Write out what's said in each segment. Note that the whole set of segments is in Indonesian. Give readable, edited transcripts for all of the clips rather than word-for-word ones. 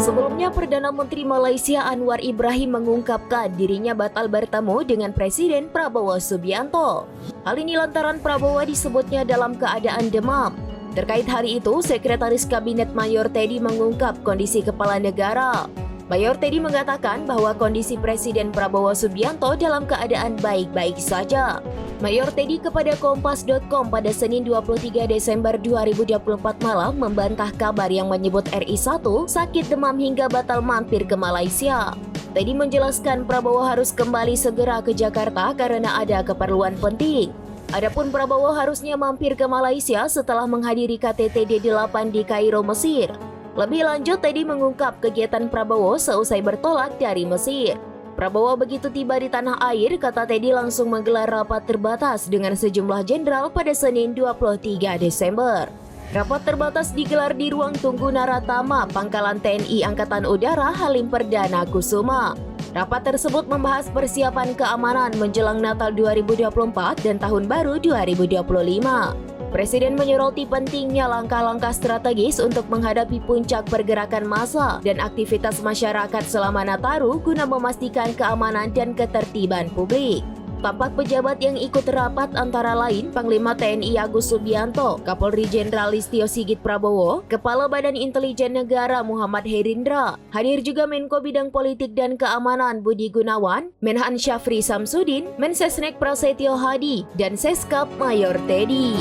Sebelumnya, Perdana Menteri Malaysia Anwar Ibrahim mengungkapkan dirinya batal bertemu dengan Presiden Prabowo Subianto. Hal ini lantaran Prabowo disebutnya dalam keadaan demam. Terkait hari itu, Sekretaris Kabinet Mayor Teddy mengungkap kondisi kepala negara. Mayor Teddy mengatakan bahwa kondisi Presiden Prabowo Subianto dalam keadaan baik-baik saja. Mayor Teddy kepada Kompas.com pada Senin 23 Desember 2024 malam membantah kabar yang menyebut RI1 sakit demam hingga batal mampir ke Malaysia. Teddy menjelaskan Prabowo harus kembali segera ke Jakarta karena ada keperluan penting. Adapun Prabowo harusnya mampir ke Malaysia setelah menghadiri KTT D8 di Kairo, Mesir. Lebih lanjut, Teddy mengungkap kegiatan Prabowo seusai bertolak dari Mesir. Prabowo begitu tiba di tanah air, kata Teddy langsung menggelar rapat terbatas dengan sejumlah jenderal pada Senin 23 Desember. Rapat terbatas digelar di ruang tunggu Naratama, Pangkalan TNI Angkatan Udara Halim Perdana Kusuma. Rapat tersebut membahas persiapan keamanan menjelang Natal 2024 dan Tahun Baru 2025. Presiden menyoroti pentingnya langkah-langkah strategis untuk menghadapi puncak pergerakan massa dan aktivitas masyarakat selama Nataru guna memastikan keamanan dan ketertiban publik. Tampak pejabat yang ikut rapat antara lain Panglima TNI Agus Subianto, Kapolri Jenderal Listio Sigit Prabowo, Kepala Badan Intelijen Negara Muhammad Herindra. Hadir juga Menko Bidang Politik dan Keamanan Budi Gunawan, Menhan Syafri Samsudin, Mensesnek Prasetyo Hadi, dan Seskap Mayor Teddy.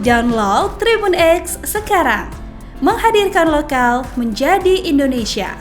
Download Tribun X sekarang, menghadirkan lokal menjadi Indonesia.